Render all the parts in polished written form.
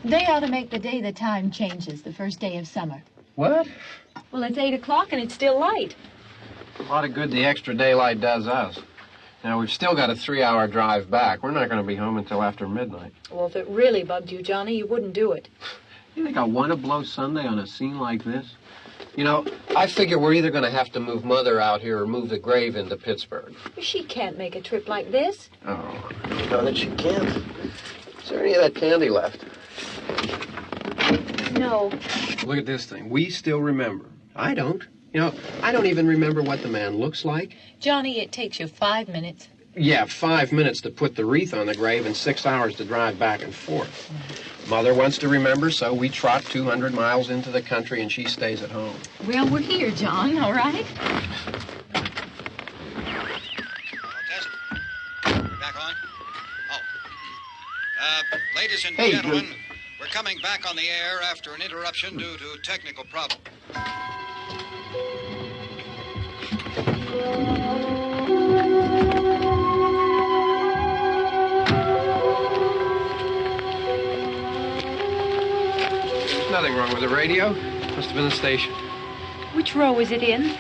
They ought to make the day the time changes, the first day of summer. What? Well, it's 8 o'clock and it's still light. A lot of good the extra daylight does us. Now, we've still got a 3-hour drive back. We're not going to be home until after midnight. Well, if it really bugged you, Johnny, you wouldn't do it. You think I want to blow Sunday on a scene like this? You know, I figure we're either going to have to move Mother out here or move the grave into Pittsburgh. She can't make a trip like this. Oh, you know that she can't. Is there any of that candy left? No. Look at this thing. We still remember. I don't. You know, I don't even remember what the man looks like. Johnny, it takes you 5 minutes. Yeah, 5 minutes to put the wreath on the grave and 6 hours to drive back and forth. Mother wants to remember, so we trot 200 miles into the country and she stays at home. Well, we're here, John, all right? Test. We're back on? Oh. Ladies and gentlemen, we're coming back on the air after an interruption due to technical problem. There's nothing wrong with the radio. Must have been the station. Which row is it in?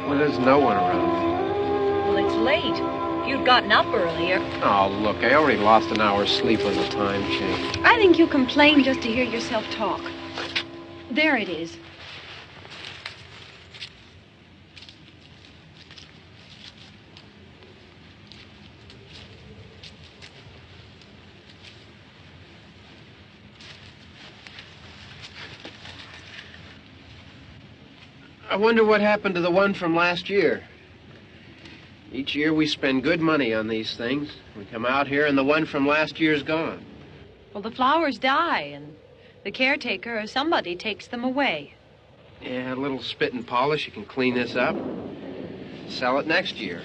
Well, there's no one around. Well, it's late. If you'd gotten up earlier. Oh, look, I already lost an hour's sleep on the time change. I think you complain just to hear yourself talk. There it is. I wonder what happened to the one from last year. Each year we spend good money on these things. We come out here and the one from last year's gone. Well, the flowers die, and the caretaker or somebody takes them away. Yeah, a little spit and polish. You can clean this up. Sell it next year.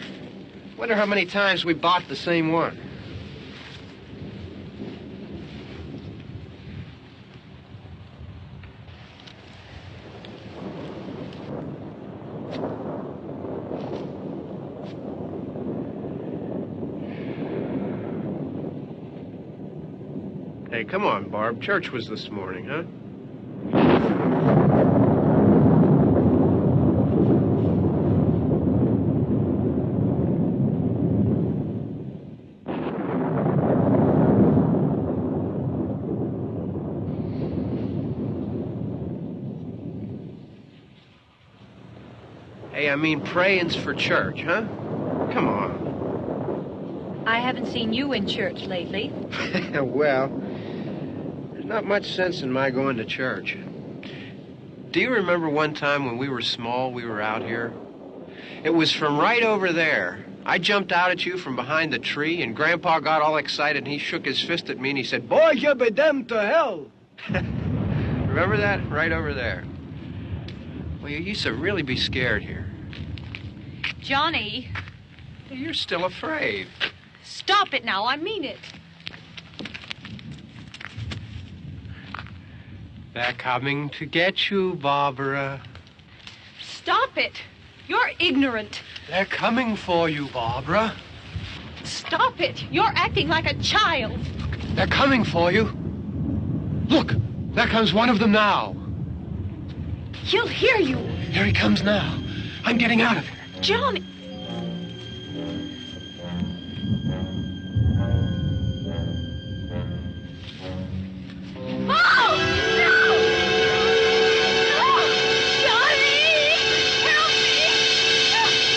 Wonder how many times we bought the same one. Hey, come on, Barb. Church was this morning, huh? Hey, I mean praying's for church, huh? Come on. I haven't seen you in church lately. Well, there's not much sense in my going to church. Do you remember one time when we were small, we were out here? It was from right over there. I jumped out at you from behind the tree, and Grandpa got all excited, and he shook his fist at me, and he said, "Boy, you'll be damned to hell." Remember that? Right over there. Well, you used to really be scared here. Johnny, You're still afraid. stop it now. I mean it. They're coming to get you, Barbara. Stop it. You're ignorant. They're coming for you, Barbara. Stop it. You're acting like a child. They're coming for you. Look, there comes one of them now. He'll hear you. Here he comes now. I'm getting out of here. Johnny. Oh! No! No! Johnny! Help me!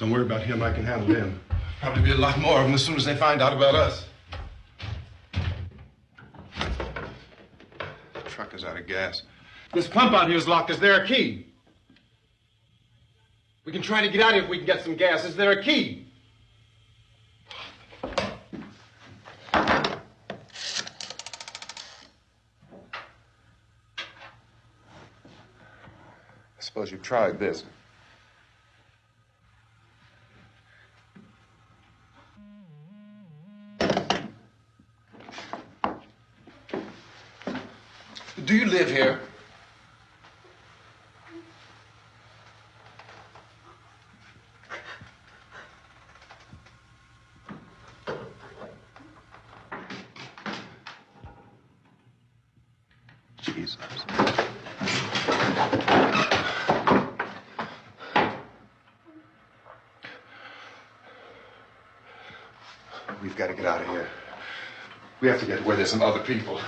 Don't worry about him. I can handle him. Probably be a lot more of them as soon as they find out about us. The truck is out of gas. This pump out here is locked. Is there a key? We can try to get out of here if we can get some gas. Is there a key? I suppose you've tried this. Do you live here? Jesus. We've got to get out of here. We have to get where there's some other people.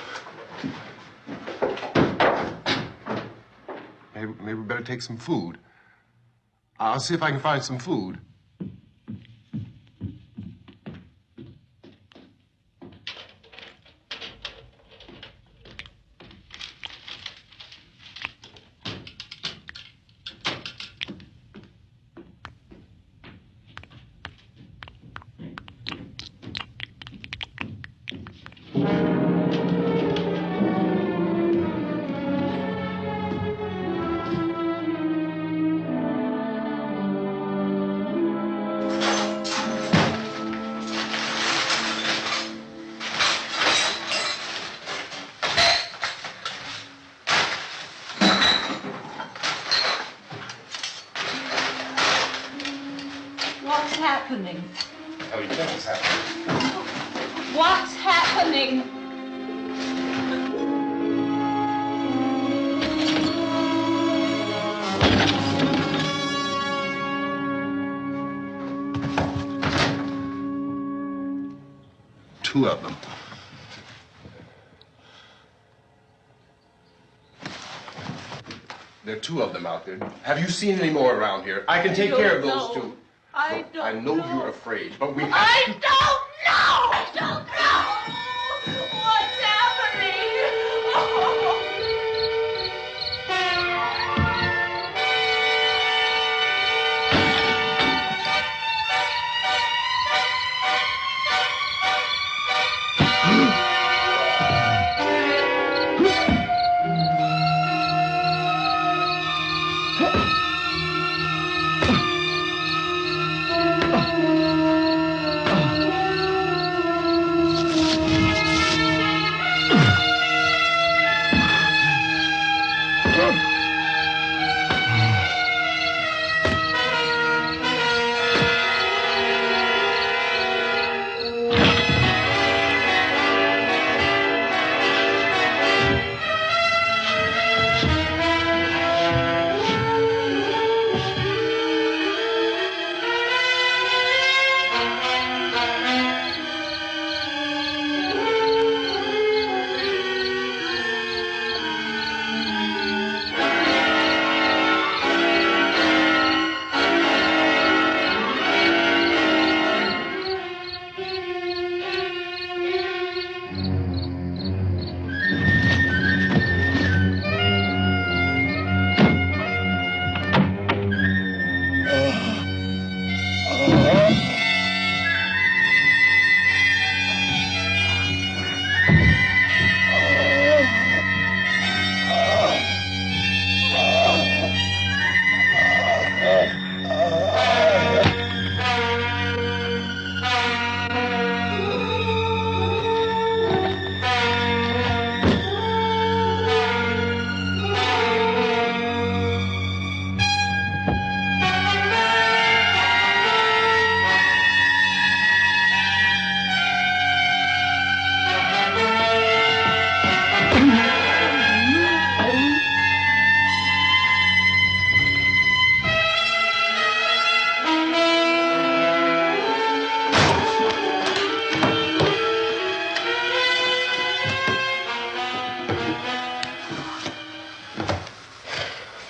Maybe we better take some food. I'll see if I can find some food. What's happening? How do you think it's happening? What's happening? Two of them. There are two of them out there. Have you seen any more around here? I can take care of those two. I know you're afraid, but we have I don't know! I don't know! What's happening? Oh.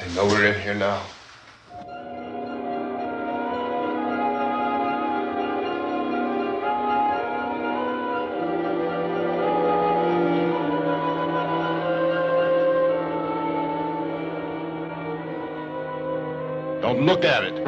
They know we're in here now. Don't look at it.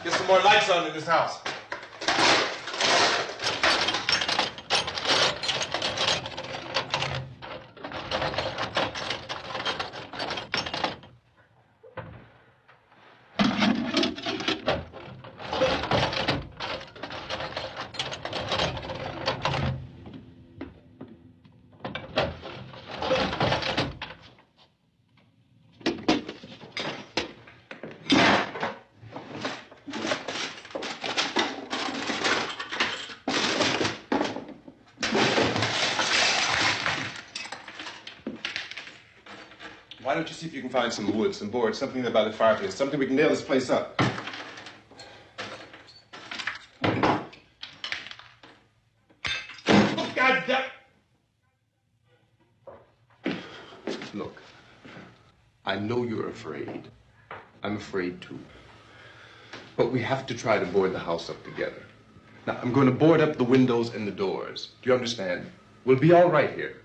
Get some more lights on in this house. Why don't you see if you can find some wood, some boards, something there by the fireplace, something we can nail this place up. God damn! Look, I know you're afraid. I'm afraid too. But we have to try to board the house up together. Now, I'm going to board up the windows and the doors. Do you understand? We'll be all right here.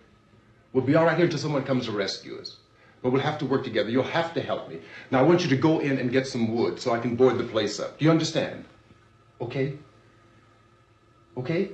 We'll be all right here until someone comes to rescue us. But we'll have to work together. You'll have to help me. Now, I want you to go in and get some wood so I can board the place up. Do you understand? Okay? Okay?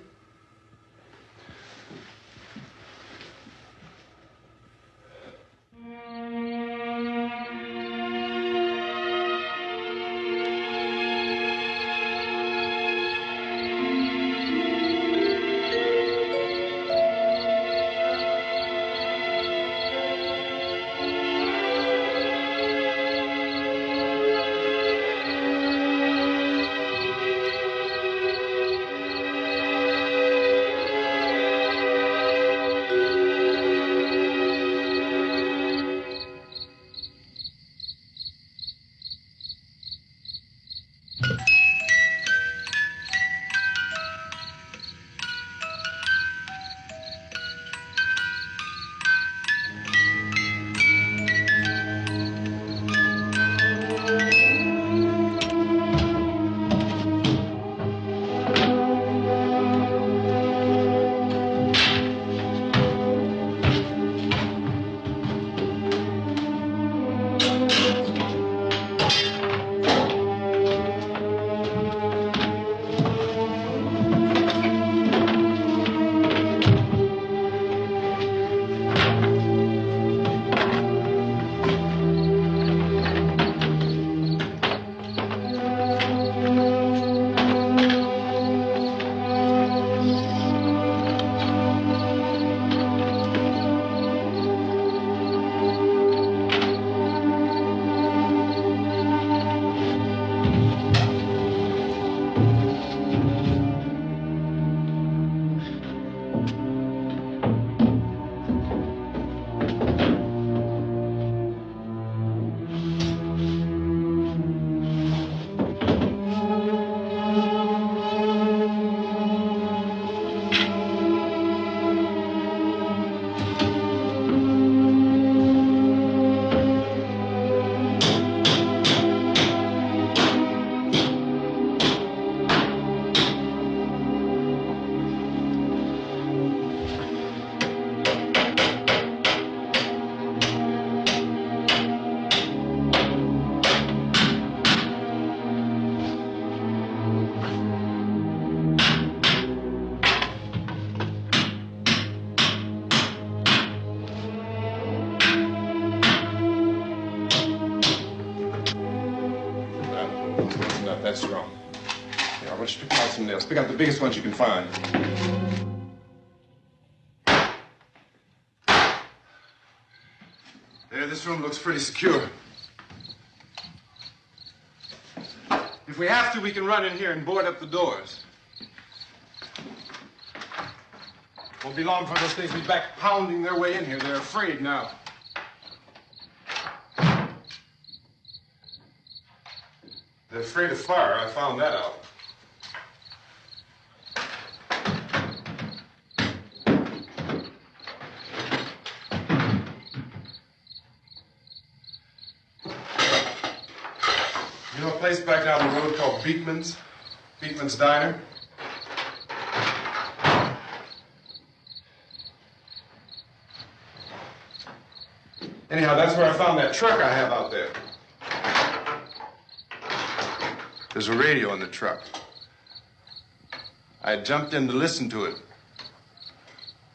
That's wrong. Here, I want you to pick out some nails. Pick out the biggest ones you can find. There, this room looks pretty secure. If we have to, we can run in here and board up the doors. Won't be long before those things will be back pounding their way in here. They're afraid now. They're afraid of fire. I found that out. You know a place back down the road called Beekman's? Beekman's Diner? Anyhow, that's where I found that truck I have out there. There's a radio in the truck. I had jumped in to listen to it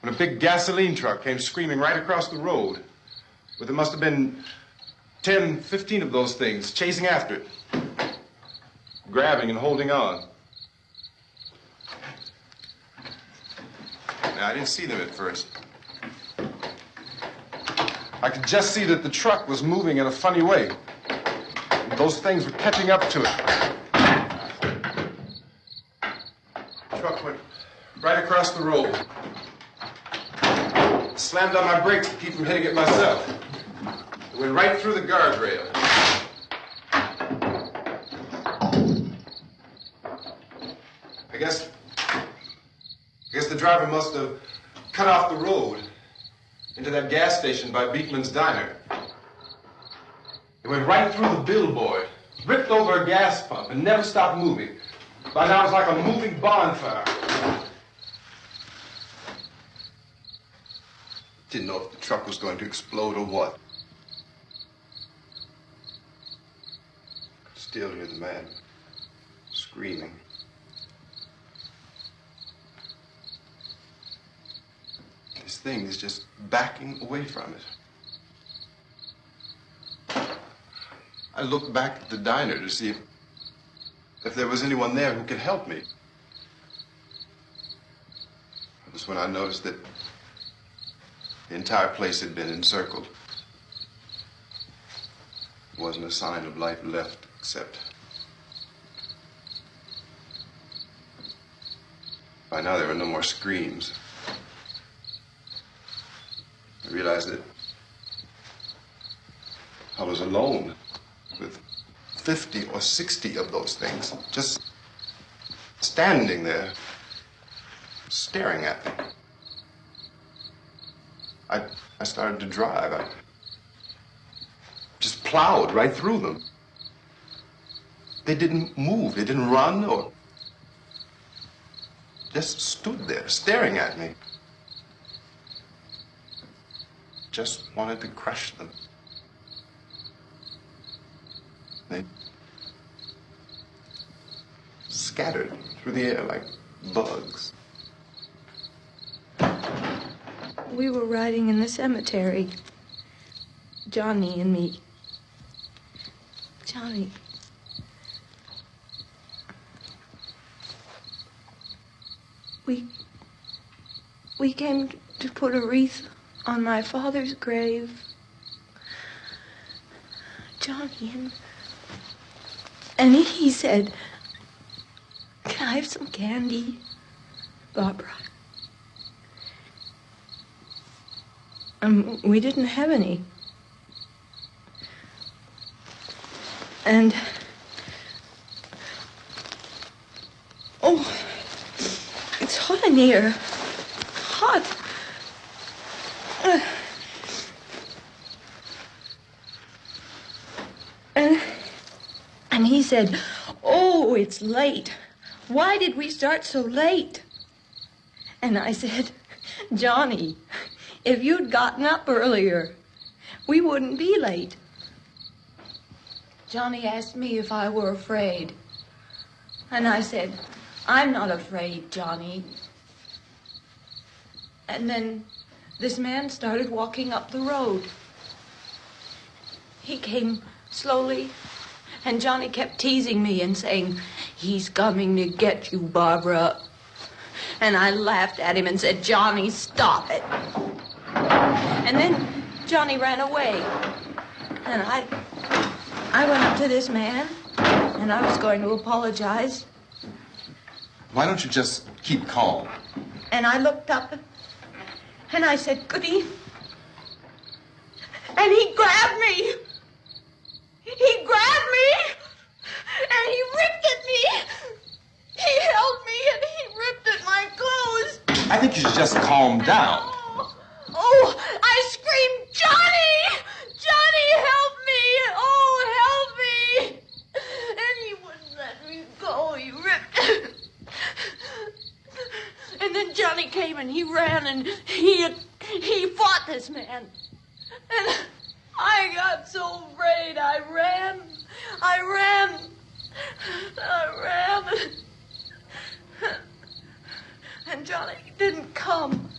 when a big gasoline truck came screaming right across the road. But there must have been 10, 15 of those things chasing after it, grabbing and holding on. Now, I didn't see them at first. I could just see that the truck was moving in a funny way. And those things were catching up to it. The truck went right across the road. Slammed on my brakes to keep from hitting it myself. It went right through the guardrail. I guess the driver must have cut off the road into that gas station by Beekman's Diner. It went right through the billboard, ripped over a gas pump, and never stopped moving. By now, it was like a moving bonfire. Didn't know if the truck was going to explode or what. Could still hear the man screaming. This thing is just backing away from it. I looked back at the diner to see if there was anyone there who could help me. It was when I noticed that the entire place had been encircled. There wasn't a sign of life left except... By now there were no more screams. I realized that I was alone with 50 or 60 of those things, just standing there, staring at me. I started to drive. I just plowed right through them. They didn't move. They didn't run or just stood there staring at me. Just wanted to crush them. They scattered through the air like bugs. We were riding in the cemetery, Johnny and me. Johnny. We came to put a wreath on my father's grave. Johnny, and he said, "Can I have some candy, Barbara?" We didn't have any. And, oh, it's hot in here. Hot. And he said, "Oh, it's late. Why did we start so late?" And I said, "Johnny, if you'd gotten up earlier, we wouldn't be late." Johnny asked me if I were afraid. And I said, "I'm not afraid, Johnny." And then this man started walking up the road. He came slowly And Johnny kept teasing me and saying, "He's coming to get you, Barbara." And I laughed at him and said, "Johnny, stop it." And then Johnny ran away. And I went up to this man, and I was going to apologize. Why don't you just keep calm? And I looked up, and I said, "Goody." And he grabbed me. He grabbed me, and he ripped at me. He held me, and he ripped at my clothes. I think you should just calm down. Oh, I screamed, "Johnny! Johnny, help me! Oh, help me!" And he wouldn't let me go. He ripped. And then Johnny came and he ran and he fought this man. And I got so afraid. I ran. And Johnny didn't come.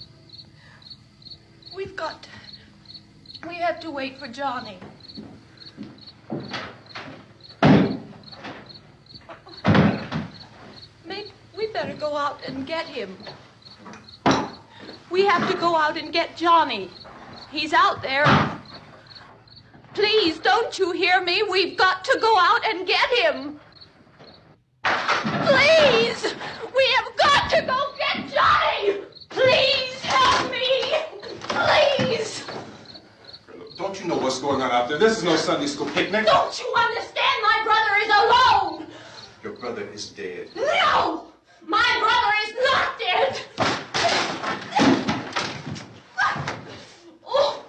We have to wait for Johnny. We better go out and get him. We have to go out and get Johnny. He's out there. Please, don't you hear me? We've got to go out and get him. Please! We have got to go get Johnny! Please help me! Please! Don't you know what's going on out there? This is no Sunday school picnic. Don't you understand? My brother is alone! Your brother is dead. No! My brother is not dead! Oh.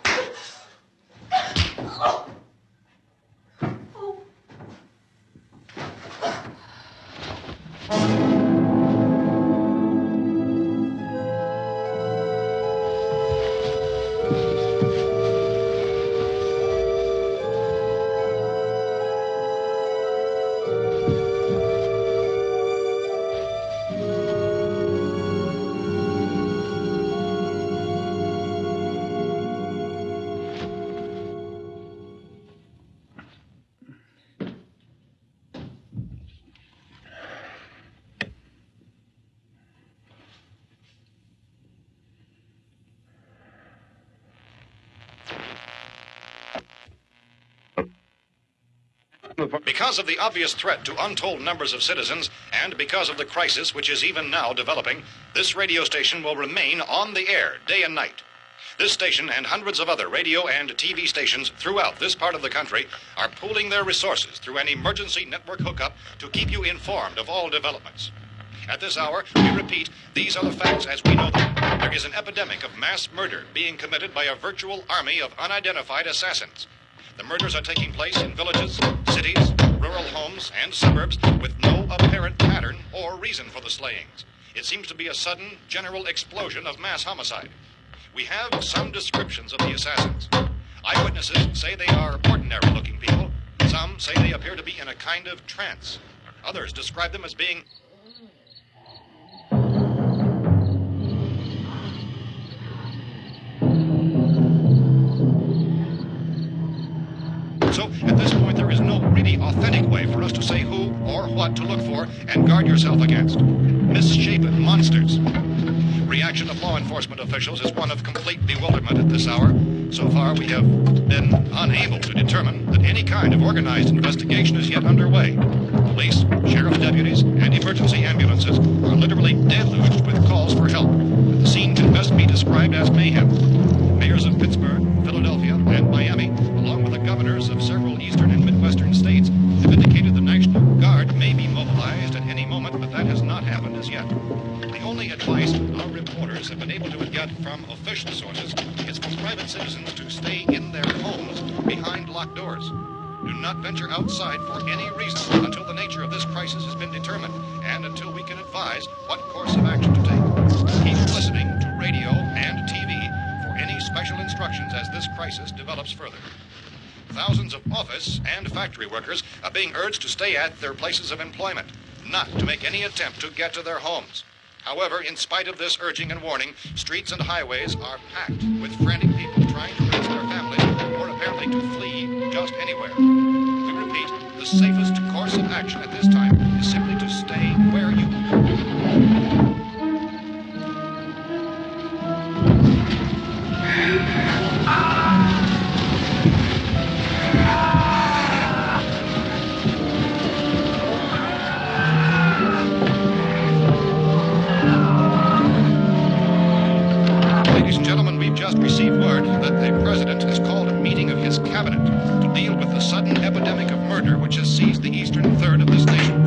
Oh. Oh. Because of the obvious threat to untold numbers of citizens, and because of the crisis which is even now developing, this radio station will remain on the air day and night. This station and hundreds of other radio and TV stations throughout this part of the country are pooling their resources through an emergency network hookup to keep you informed of all developments. At this hour, we repeat, these are the facts as we know them. There is an epidemic of mass murder being committed by a virtual army of unidentified assassins. The murders are taking place in villages, cities, rural homes, and suburbs with no apparent pattern or reason for the slayings. It seems to be a sudden, general explosion of mass homicide. We have some descriptions of the assassins. Eyewitnesses say they are ordinary-looking people. Some say they appear to be in a kind of trance. Others describe them as being So, at this point, there is no really authentic way for us to say who or what to look for and guard yourself against. Misshapen monsters. Reaction of law enforcement officials is one of complete bewilderment at this hour. So far, we have been unable to determine that any kind of organized investigation is yet underway. Police, sheriff's deputies, and emergency ambulances are literally deluged with calls for help. The scene can best be described as mayhem. Mayors of Pittsburgh, Philadelphia, and Miami, along with the governors of several eastern and midwestern states, have indicated the National Guard may be mobilized at any moment, but that has not happened as yet. The only advice our reporters have been able to get from official sources is for private citizens to stay in their homes behind locked doors. Do not venture outside for any reason until the nature of this crisis has been determined and until we can advise what course of action to take. Keep listening to radio and TV for any special instructions as this crisis develops further. Thousands of office and factory workers are being urged to stay at their places of employment, not to make any attempt to get to their homes. However, in spite of this urging and warning, streets and highways are packed with frantic people trying to reach their families or apparently to flee just anywhere. We repeat, repeat, the safest course of action at this time is simply to stay where you are. Ladies and gentlemen, we've just received word that the president has called a meeting of his cabinet to deal with the sudden epidemic of murder which has seized the eastern third of this nation.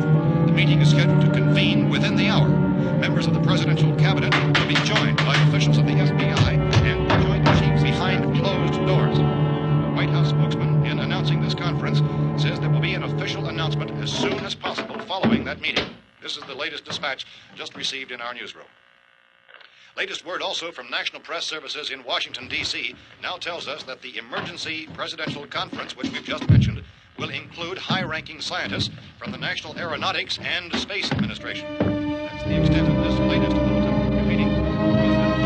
The meeting is scheduled to convene within the hour. Members of the presidential cabinet will be joined by officials of the FBI and joint chiefs behind closed doors. The White House spokesman, in announcing this conference, says there will be an official announcement as soon as possible following that meeting. This is the latest dispatch just received in our newsroom. Latest word also from National Press Services in Washington, D.C. now tells us that the emergency presidential conference, which we've just mentioned, will include high-ranking scientists from the National Aeronautics and Space Administration. That's the extent of this latest bulletin. Repeating, the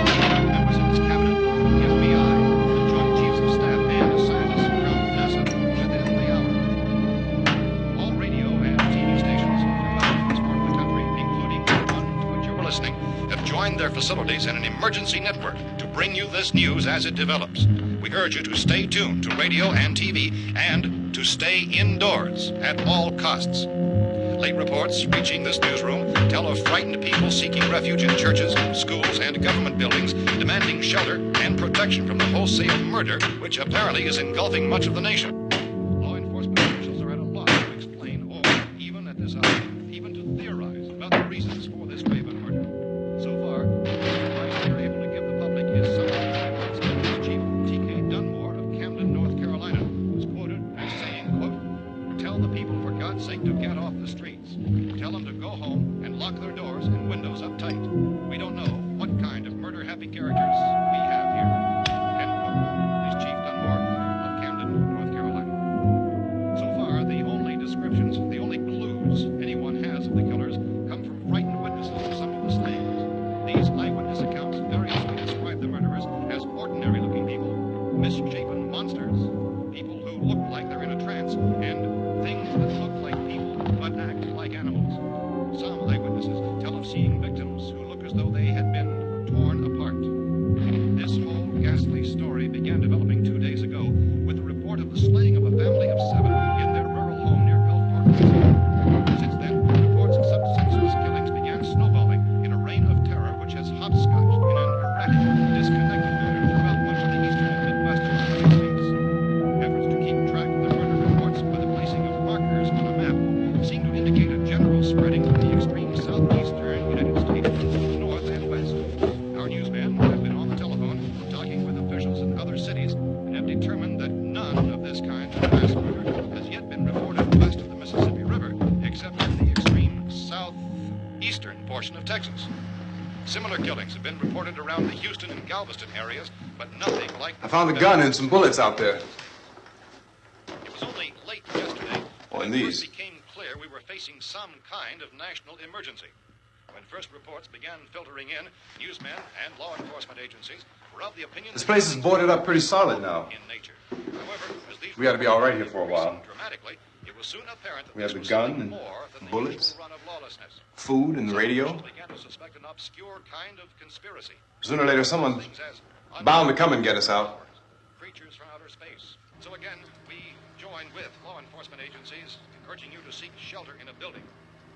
President, members of his cabinet, the FBI, the Joint Chiefs of Staff, and scientists from NASA within the hour. All radio and TV stations throughout this part of the country, including the one to which you're listening, have joined their facilities in an emergency network to bring you this news as it develops. We urge you to stay tuned to radio and TV and to stay indoors at all costs. Late reports reaching this newsroom tell of frightened people seeking refuge in churches, schools, and government buildings, demanding shelter and protection from the wholesale murder which apparently is engulfing much of the nation. Law enforcement officials are at a loss to explain or, even at this hour, even to theorize about the reasons for this raven murder. So far, the advice they're able to give the public is something like Chief T.K. Dunmore of Camden, North Carolina, was quoted as saying, quote, "Tell the people, for God's sake, to get off the streets. Tell them to go home and lock their doors and windows up tight. We don't know what kind of murder-happy characters we have here." End quote. Is Chief Dunmore of Camden, North Carolina. So far, the only descriptions, the only clues anyone has of the killers come from frightened witnesses of some of the slayings. These eyewitness accounts variously describe the murderers as ordinary-looking people, misshapen monsters, people who look like they're in a trance, and things that look like people but act like animals. Some eyewitnesses tell of seeing victims who look as though they had been torn apart. This whole ghastly story began developing 2 days ago with the report of the slaying of a family of 7 in their rural home near Gulfport, Louisiana. Since then, reports of such senseless killings began snowballing in a reign of terror which has hopscotched in an erratic, disconnected manner throughout much of the eastern and midwestern United States. Efforts to keep track of the murder reports by the placing of markers on a map seem to indicate a general spreading of the extreme southeastern United States to the north and west. Our newsmen have been on the telephone talking with officials in other cities and have determined that none of this kind of mass murder has yet been reported west of the Mississippi River, except in the extreme southeastern portion of Texas. Similar killings have been reported around the Houston and Galveston areas, but nothing like... I found a gun and some bullets out there. It was only late yesterday Oh, and when it these. first became clear we were facing some kind of national emergency. When first reports began filtering in, newsmen and law enforcement agencies were of the opinion This that place is boarded up pretty solid now. in nature. However, as these We ought to be all right here for a while. dramatically, it was soon apparent that We have this the was gun something and more than the bullets. usual run of lawlessness. Food and Some radio. officials began to suspect an obscure kind of conspiracy. Sooner or later, someone's Things as bound to come and get us out. creatures from outer space. So again, we join with law enforcement agencies, encouraging you to seek shelter in a building.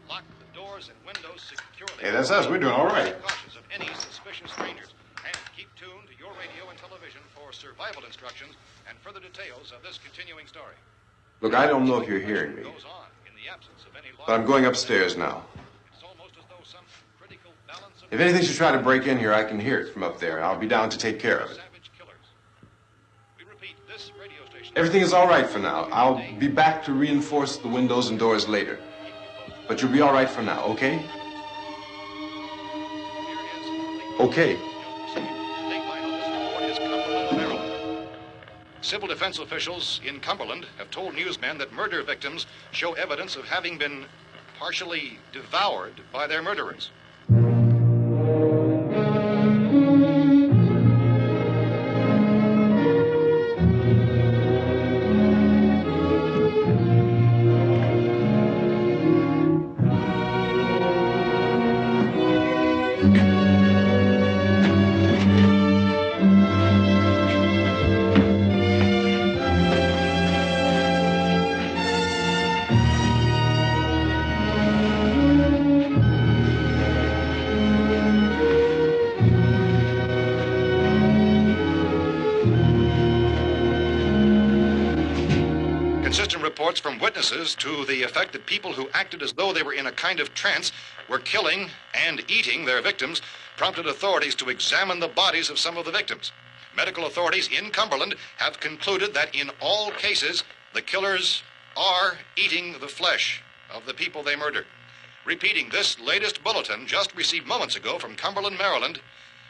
Lock the doors and windows securely. Hey, that's us. We're doing all right. Be cautious of any suspicious strangers. And keep tuned to your radio and television for survival instructions and further details of this continuing story. Look, I don't know if you're hearing me, Goes on in the absence of any law. but I'm going upstairs now. It's almost as though some critical balance of If anything should try to break in here, I can hear it from up there. I'll be down to take care of it. savage killers. We repeat, this radio station. Everything is all right for now. I'll be back to reinforce the windows and doors later. But you'll be all right for now, okay? Okay. Civil defense officials in Cumberland have told newsmen that murder victims show evidence of having been partially devoured by their murderers. Consistent reports from witnesses to the effect that people who acted as though they were in a kind of trance were killing and eating their victims prompted authorities to examine the bodies of some of the victims. Medical authorities in Cumberland have concluded that in all cases, the killers are eating the flesh of the people they murdered. Repeating this latest bulletin just received moments ago from Cumberland, Maryland,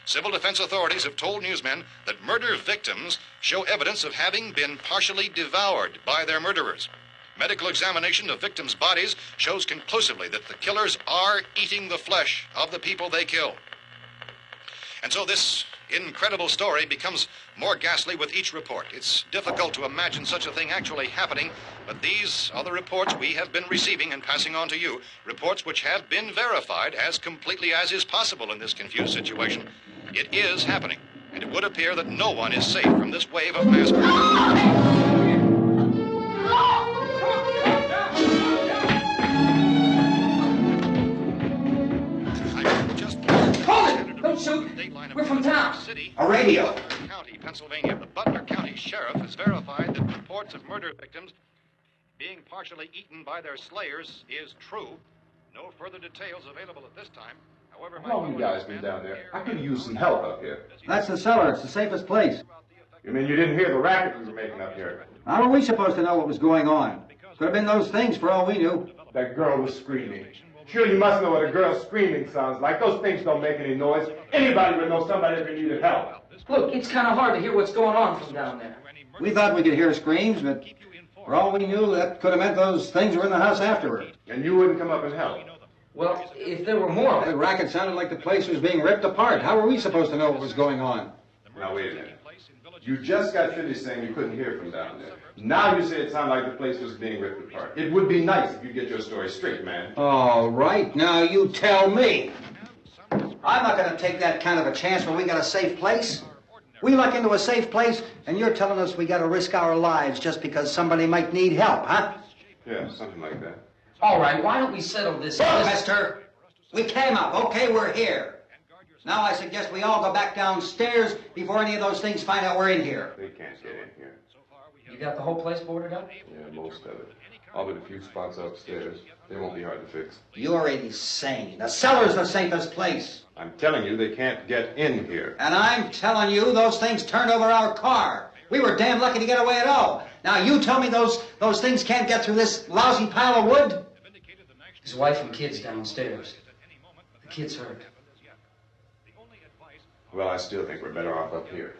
civil defense authorities have told newsmen that murder victims show evidence of having been partially devoured by their murderers. Medical examination of victims' bodies shows conclusively that the killers are eating the flesh of the people they kill. And so this incredible story becomes more ghastly with each report. It's difficult to imagine such a thing actually happening, but these are the reports we have been receiving and passing on to you, reports which have been verified as completely as is possible in this confused situation. It is happening, and it would appear that no one is safe from this wave of mass murder. Don't shoot! We're from town. A radio. County, Pennsylvania. The Butler County Sheriff has verified that reports of murder victims being partially eaten by their slayers is true. No further details available at this time. However, How long have you guys been down there? I could use some help up here. That's the cellar. It's the safest place. You mean you didn't hear the racket we were making up here? How are we supposed to know what was going on? Could have been those things for all we knew. That girl was screaming. Sure, you must know what a girl screaming sounds like. Those things don't make any noise. Anybody would know somebody ever needed help. Look, it's kind of hard to hear what's going on from down there. We thought we could hear screams, but for all we knew, that could have meant those things were in the house afterward. And you wouldn't come up and help? Well, if there were more... The racket sounded like the place was being ripped apart. How were we supposed to know what was going on? Now, wait a minute. You just got finished saying you couldn't hear from down there. Now you say it sounded like the place was being ripped apart. It would be nice if you get your story straight, man. All right, now you tell me. I'm not going to take that kind of a chance when we got a safe place. We luck into a safe place, and you're telling us we got to risk our lives just because somebody might need help, huh? Yeah, something like that. All right, why don't we settle this... Look, mister, we came up. Okay, we're here. Now I suggest we all go back downstairs before any of those things find out we're in here. They can't get in here. You got the whole place boarded up? Yeah, most of it. All but a few spots upstairs. They won't be hard to fix. You're insane. The cellar's the safest place. I'm telling you, they can't get in here. And I'm telling you, those things turned over our car. We were damn lucky to get away at all. Now you tell me those things can't get through this lousy pile of wood? His wife and kids downstairs. The kid's hurt. Well, I still think we're better off up here.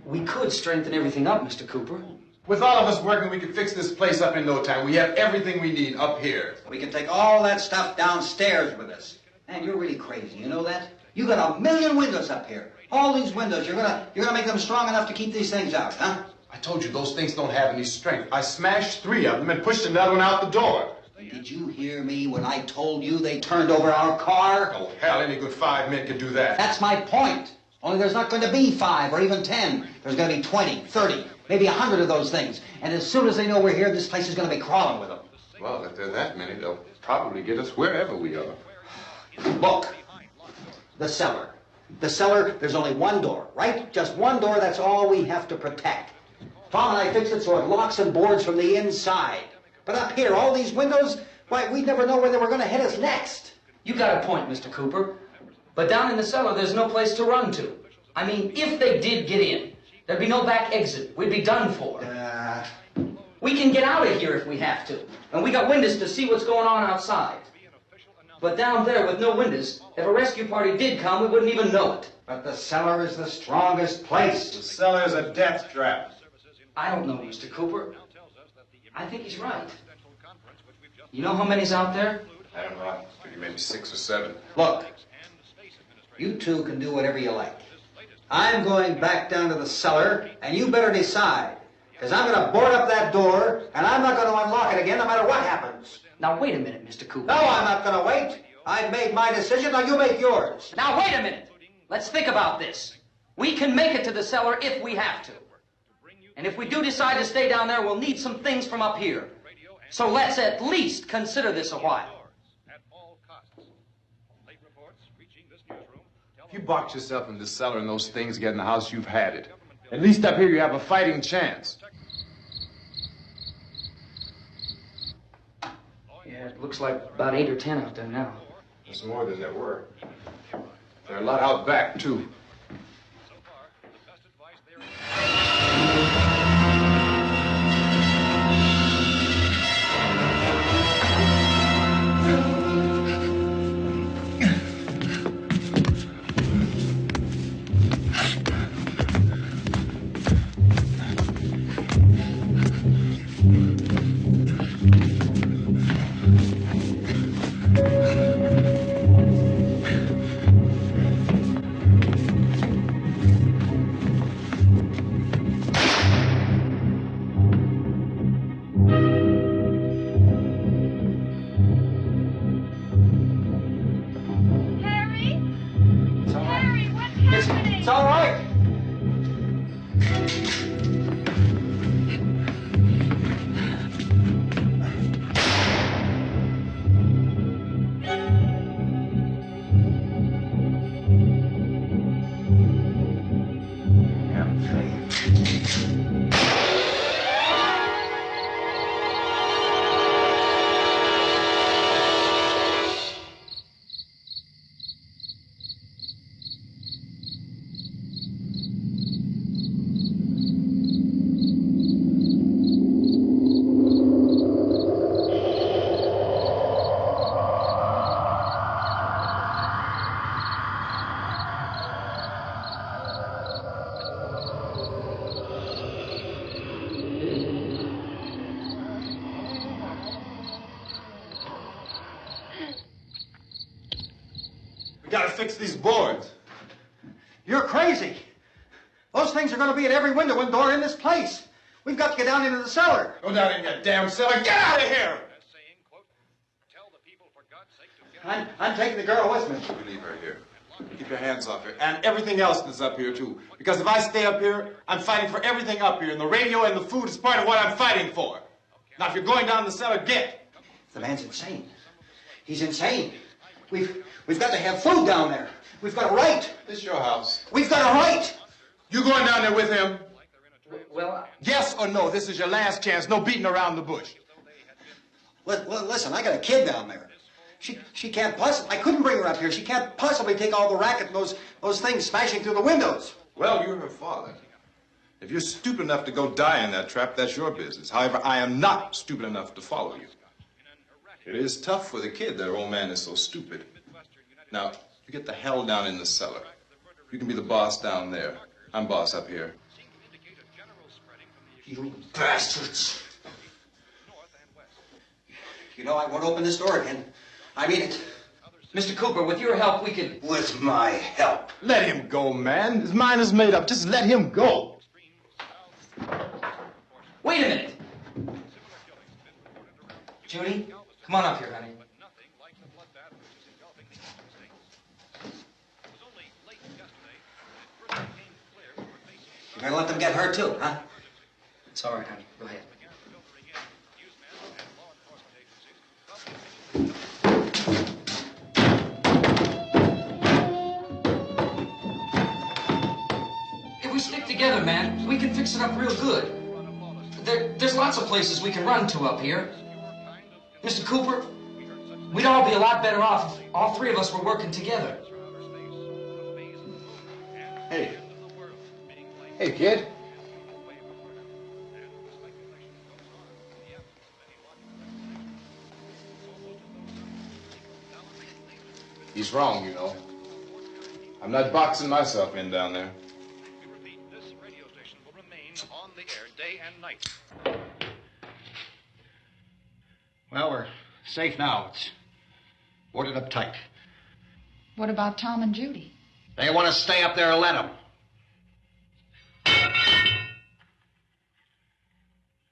We could strengthen everything up, Mr. Cooper. With all of us working, we could fix this place up in no time. We have everything we need up here. We can take all that stuff downstairs with us. Man, you're really crazy, you know that? You got 1,000,000 windows up here. All these windows, you're gonna make them strong enough to keep these things out, huh? I told you those things don't have any strength. I smashed 3 of them and pushed another one out the door. Did you hear me when I told you they turned over our car? Oh, hell, any good 5 men could do that. That's my point. Only there's not going to be 5 or even 10. There's going to be 20, 30, maybe 100 of those things. And as soon as they know we're here, this place is going to be crawling with them. Well, if there are that many, they'll probably get us wherever we are. Look, the cellar. The cellar, there's only one door, right? Just one door, that's all we have to protect. Tom and I fixed it so it locks and boards from the inside. But up here, all these windows, why, we'd never know where they were going to hit us next. You got a point, Mr. Cooper. But down in the cellar, there's no place to run to. I mean, if they did get in, there'd be no back exit. We'd be done for. We can get out of here if we have to. And we got windows to see what's going on outside. But down there with no windows, if a rescue party did come, we wouldn't even know it. But the cellar is the strongest place. The cellar is a death trap. I don't know, Mr. Cooper. I think he's right. You know how many's out there? I don't know. I figure maybe 6 or 7. Look, you two can do whatever you like. I'm going back down to the cellar, and you better decide. Because I'm going to board up that door, and I'm not going to unlock it again no matter what happens. Now, wait a minute, Mr. Cooper. No, I'm not going to wait. I've made my decision, now you make yours. Now, wait a minute. Let's think about this. We can make it to the cellar if we have to. And if we do decide to stay down there, we'll need some things from up here. So let's at least consider this a while. If you box yourself in the cellar and those things get in the house, you've had it. At least up here you have a fighting chance. Yeah, it looks like about 8 or 10 out there now. There's more than there were. There are a lot out back, too. It's all right. We gotta fix these boards. You're crazy. Those things are going to be at every window and door in this place. We've got to get down into the cellar. Go down in your damn cellar. Get out of here! I'm taking the girl with me. You leave her here. Keep your hands off her. And everything else that's up here, too. Because if I stay up here, I'm fighting for everything up here. And the radio and the food is part of what I'm fighting for. Now, if you're going down the cellar, get. The man's insane. He's insane. We've got to have food down there. We've got a right. This is your house. We've got a right. You going down there with him? Well, Yes or no? This is your last chance. No beating around the bush. Listen, I got a kid down there. She can't possibly. I couldn't bring her up here. She can't possibly take all the racket and those things smashing through the windows. Well, you're her father. If you're stupid enough to go die in that trap, that's your business. However, I am not stupid enough to follow you. It is tough for the kid that her old man is so stupid. Now, you get the hell down in the cellar. You can be the boss down there. I'm boss up here. You bastards. You know, I won't open this door again. I mean it. Mr. Cooper, with your help, we could... With my help. Let him go, man. His mind is made up. Just let him go. Wait a minute. Judy, come on up here, honey. You're gonna let them get hurt too, huh? It's all right, honey. Go ahead. If we stick together, man, we can fix it up real good. There's lots of places we can run to up here. Mr. Cooper, we'd all be a lot better off if all three of us were working together. Hey. Hey, kid. He's wrong, you know. I'm not boxing myself in down there. This radio station will remain on the air day and night. Well, we're safe now. It's boarded up tight. What about Tom and Judy? They want to stay up there and let them.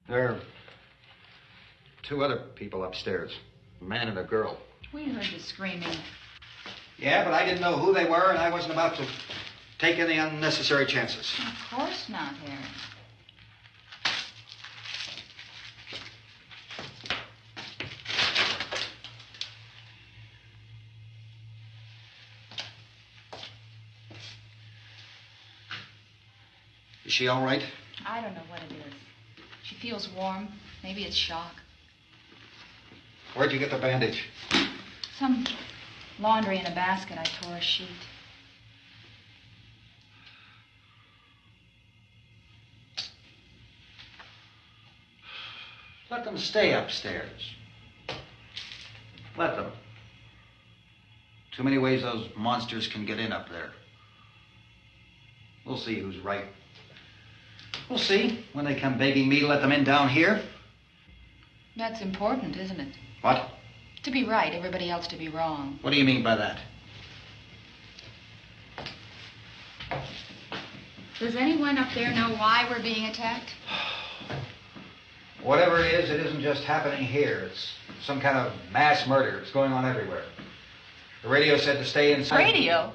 There are two other people upstairs, a man and a girl. We heard the screaming. Yeah, but I didn't know who they were, and I wasn't about to take any unnecessary chances. Of course not, Harry. Is she all right? I don't know what it is. She feels warm. Maybe it's shock. Where'd you get the bandage? Some laundry in a basket. I tore a sheet. Let them stay upstairs. Let them. Too many ways those monsters can get in up there. We'll see who's right. We'll see when they come begging me to let them in down here. That's important, isn't it? What? To be right, everybody else to be wrong. What do you mean by that? Does anyone up there know why we're being attacked? Whatever it isn't just happening here. It's some kind of mass murder. It's going on everywhere. The radio said to stay inside. Radio?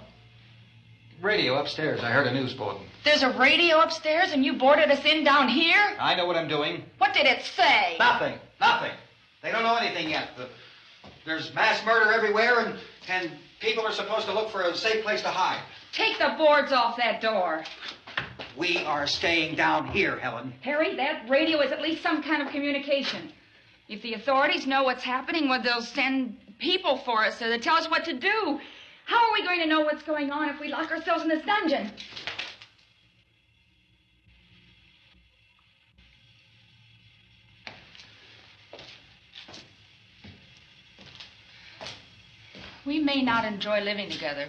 Radio upstairs. I heard a news bulletin. There's a radio upstairs and you boarded us in down here? I know what I'm doing. What did it say? Nothing. Nothing. They don't know anything yet. There's mass murder everywhere, and people are supposed to look for a safe place to hide. Take the boards off that door. We are staying down here, Helen. Harry, that radio is at least some kind of communication. If the authorities know what's happening, well, they'll send people for us to tell us what to do. How are we going to know what's going on if we lock ourselves in this dungeon? We may not enjoy living together,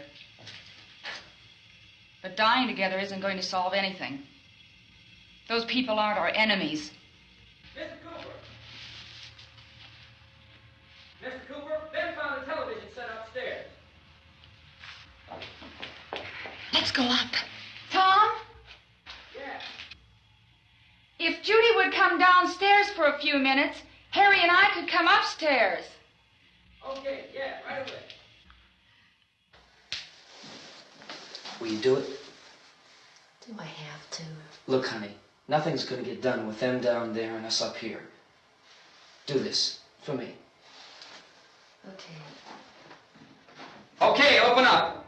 but dying together isn't going to solve anything. Those people aren't our enemies. Mr. Cooper! Mr. Cooper, Ben found a television set upstairs. Let's go up. Tom? Yeah. If Judy would come downstairs for a few minutes, Harry and I could come upstairs. Okay, yeah, right away. Will you do it? Do I have to? Look, honey, nothing's going to get done with them down there and us up here. Do this for me. Okay. Okay, open up.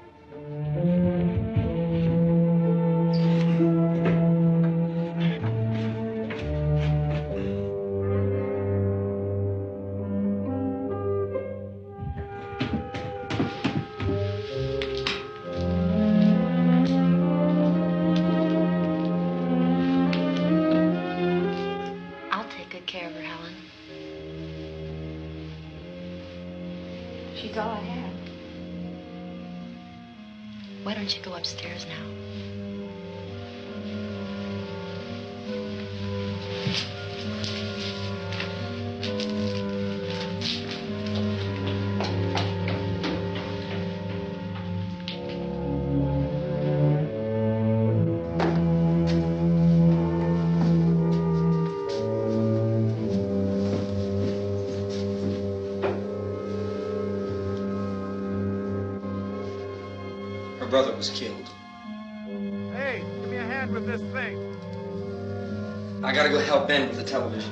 She's all I have. Why don't you go upstairs now? Brother was killed. Hey, give me a hand with this thing. I gotta go help Ben with the television.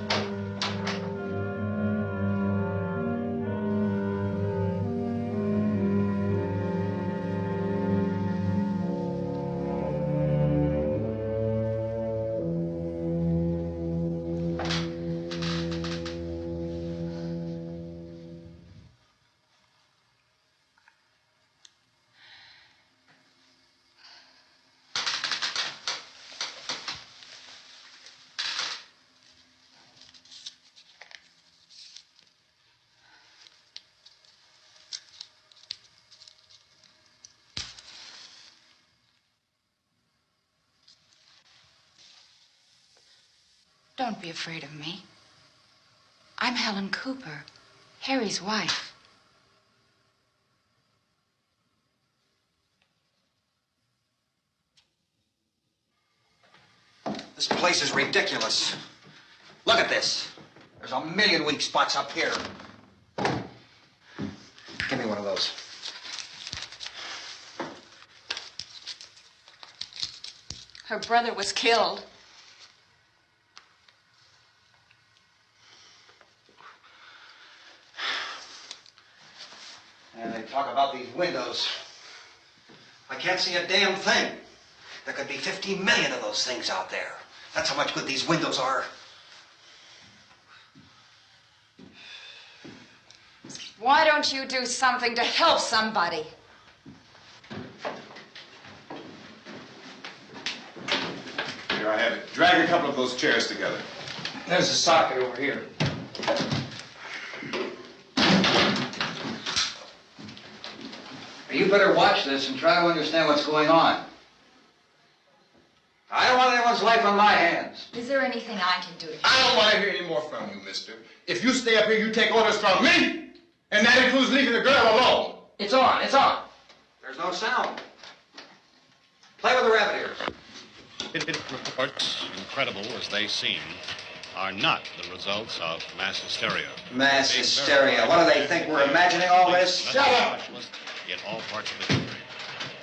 Don't be afraid of me. I'm Helen Cooper, Harry's wife. This place is ridiculous. Look at this. There's a million weak spots up here. those. Her brother was killed. And they talk about these windows. I can't see a damn thing. There could be 50 million of those things out there. That's how much good these windows are. Why don't you do something to help somebody? Here I have it. Drag a couple of those chairs together. There's a socket over here. You better watch this and try to understand what's going on. I don't want anyone's life on my hands. Is there anything I can do? I don't want to hear any more from you, mister. If you stay up here, you take orders from me. And that includes leaving the girl alone. It's on, it's on. There's no sound. Play with the rabbit ears. Reports, incredible as they seem, are not the results of mass hysteria. Mass hysteria. What do they think? We're imagining all this? Shut up! In all parts of the country.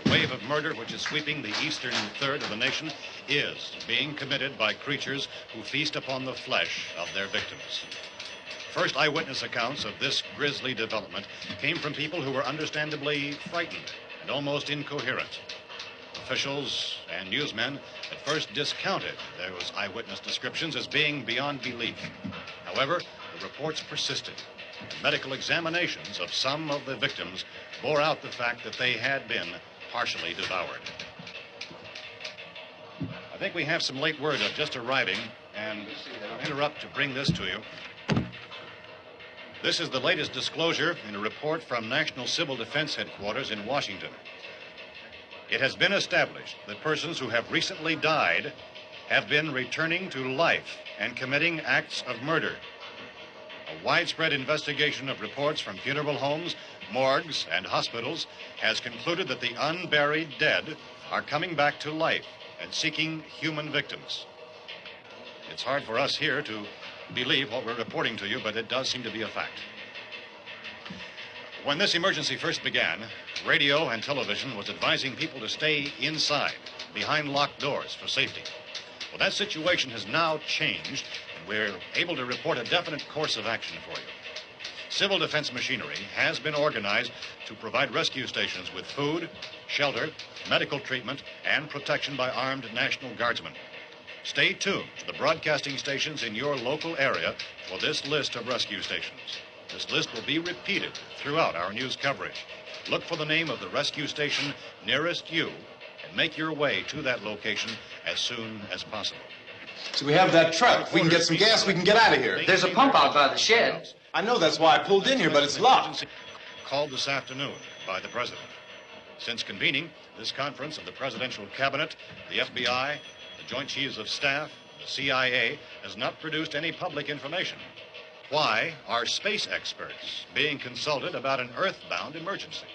The wave of murder which is sweeping the eastern third of the nation is being committed by creatures who feast upon the flesh of their victims. First eyewitness accounts of this grisly development came from people who were understandably frightened and almost incoherent. Officials and newsmen at first discounted those eyewitness descriptions as being beyond belief. However, the reports persisted. And medical examinations of some of the victims bore out the fact that they had been partially devoured. I think we have some late word of just arriving, and I'll interrupt to bring this to you. This is the latest disclosure in a report from National Civil Defense Headquarters in Washington. It has been established that persons who have recently died have been returning to life and committing acts of murder. A widespread investigation of reports from funeral homes, morgues, and hospitals has concluded that the unburied dead are coming back to life and seeking human victims. It's hard for us here to believe what we're reporting to you, but it does seem to be a fact. When this emergency first began, radio and television was advising people to stay inside, behind locked doors for safety. Well, that situation has now changed, and we're able to report a definite course of action for you. Civil defense machinery has been organized to provide rescue stations with food, shelter, medical treatment, and protection by armed National Guardsmen. Stay tuned to the broadcasting stations in your local area for this list of rescue stations. This list will be repeated throughout our news coverage. Look for the name of the rescue station nearest you and make your way to that location as soon as possible. So we have that truck. If we can get some gas, we can get out of here. There's a pump out by the shed. I know, that's why I pulled in here, but it's locked. Called this afternoon by the president. Since convening this conference of the presidential cabinet, the FBI, the Joint Chiefs of Staff, the CIA has not produced any public information. Why are space experts being consulted about an earthbound emergency?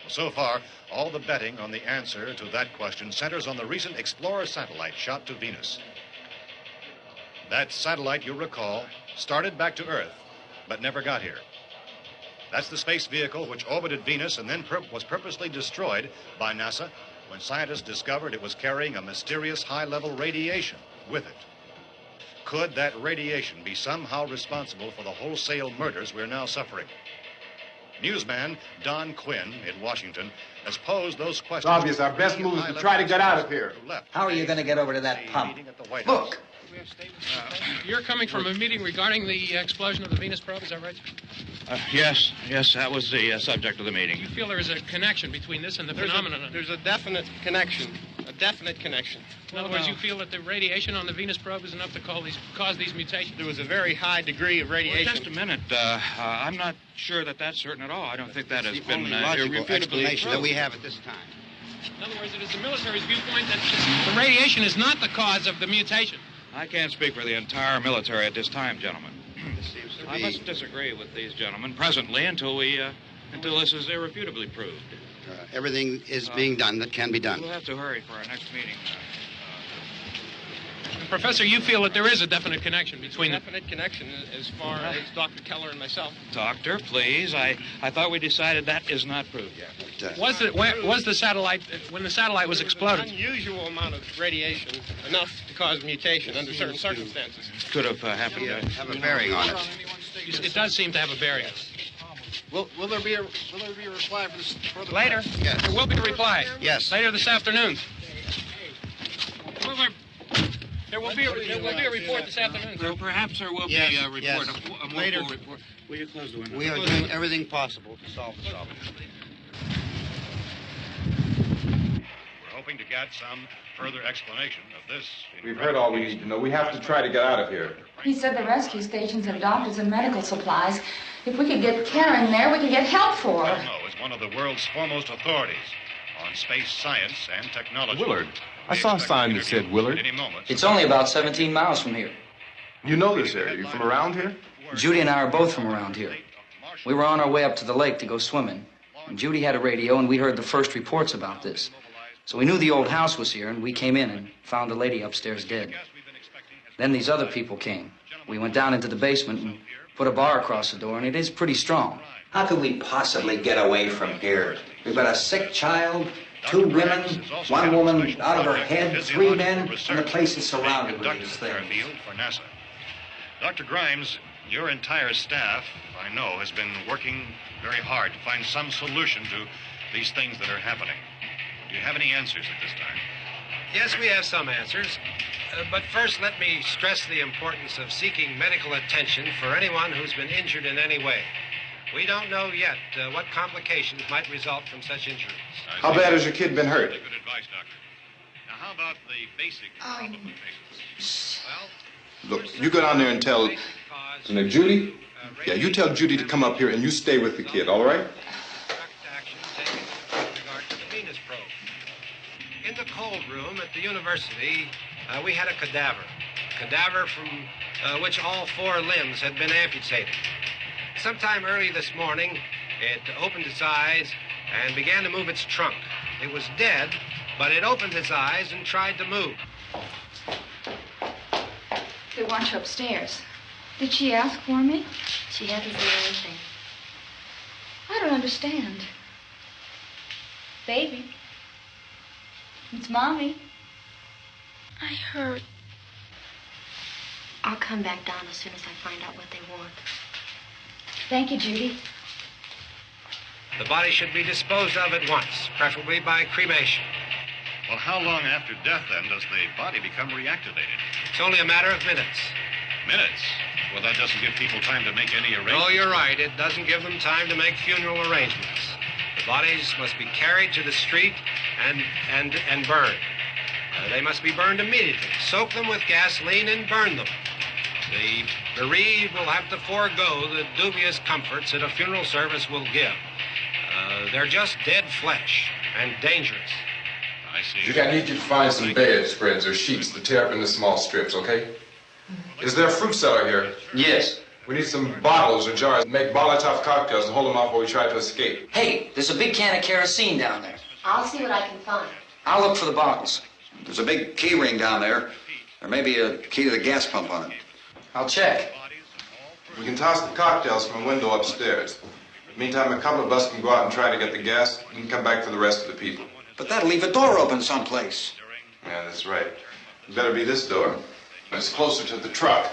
Well, so far, all the betting on the answer to that question centers on the recent Explorer satellite shot to Venus. That satellite, you'll recall, started back to Earth, but never got here. That's the space vehicle which orbited Venus and then was purposely destroyed by NASA when scientists discovered it was carrying a mysterious high-level radiation with it. Could that radiation be somehow responsible for the wholesale murders we're now suffering? Newsman Don Quinn in Washington has posed those questions. It's obvious our best move is to try to get out of here. How are you going to get over to that pump? Look! You're coming from a meeting regarding the explosion of the Venus probe, is that right? Yes, that was the subject of the meeting. You feel there is a connection between this and the phenomenon? There's a definite connection. In other words, you feel that the radiation on the Venus probe is enough to cause these mutations? There was a very high degree of radiation. Well, just a minute. I'm not sure that that's certain at all. I don't think that has been logical explanation that we have at this time. In other words, it is the military's viewpoint that the radiation is not the cause of the mutation. I can't speak for the entire military at this time, gentlemen. I must disagree with these gentlemen presently until this is irrefutably proved. Everything is being done that can be done. We'll have to hurry for our next meeting. Professor, you feel that there is a definite connection between There's a definite connection as far as Dr. Keller and myself. Doctor, please. I thought we decided that is not proved yet. Was the satellite, when the satellite was exploded? An unusual amount of radiation, enough to cause mutation under certain circumstances. Could have happened. Have a bearing on it. It does seem to have a bearing. Will there be a reply for this further? Later? Yes. There will be a reply. Yes. Later this afternoon. There will be a report this afternoon. Well, perhaps there will be a report, yes. a more Later. full report. Will you close the window? We are doing everything possible to solve the problem. We're hoping to get some further explanation of this. We've heard all we need to know. We have to try to get out of here. He said the rescue stations have doctors and medical supplies. If we could get Kenner in there, we could get help for her. Nolan is one of the world's foremost authorities on space science and technology. Willard. I saw a sign that said Willard. It's only about 17 miles from here. You know this area. You from around here? Judy and I are both from around here. We were on our way up to the lake to go swimming, and Judy had a radio, and we heard the first reports about this. So we knew the old house was here, and we came in and found the lady upstairs dead. Then these other people came. We went down into the basement and put a bar across the door, and it is pretty strong. How could we possibly get away from here? We've got a sick child, 2 women, 1 woman out of her head, 3 men, and the place is surrounded with these things. For NASA. Dr. Grimes, your entire staff, I know, has been working very hard to find some solution to these things that are happening. Do you have any answers at this time? Yes, we have some answers. But first, let me stress the importance of seeking medical attention for anyone who's been injured in any way. We don't know yet what complications might result from such injuries. How bad has your kid been hurt? Good advice, Doctor. Now, how about the basic problem of patients? Well, Look, you go down there and tell... Now, Judy? Yeah, you tell Judy to come up here and you stay with the kid, all right? In the cold room at the university, we had a cadaver from which all 4 limbs had been amputated. Sometime early this morning, it opened its eyes and began to move its trunk. It was dead, but it opened its eyes and tried to move. They want you upstairs. Did she ask for me? She hasn't said anything. I don't understand. Baby. It's Mommy. I heard. I'll come back down as soon as I find out what they want. Thank you, Judy. The body should be disposed of at once, preferably by cremation. Well, how long after death, then, does the body become reactivated? It's only a matter of minutes. Minutes? Well, that doesn't give people time to make any arrangements. Oh, you're right. It doesn't give them time to make funeral arrangements. The bodies must be carried to the street and burned. They must be burned immediately. Soak them with gasoline and burn them. The bereaved will have to forego the dubious comforts that a funeral service will give. They're just dead flesh and dangerous. I see. Judy, I need you to find some bedspreads or sheets to tear up into small strips, okay? Is there a fruit cellar here? Yes. We need some bottles or jars to make Molotov cocktails and hold them off while we try to escape. Hey, there's a big can of kerosene down there. I'll see what I can find. I'll look for the bottles. There's a big key ring down there. There may be a key to the gas pump on it. I'll check. We can toss the cocktails from a window upstairs. Meantime, a couple of us can go out and try to get the gas and come back for the rest of the people. But that'll leave a door open someplace. Yeah, that's right. It better be this door. It's closer to the truck.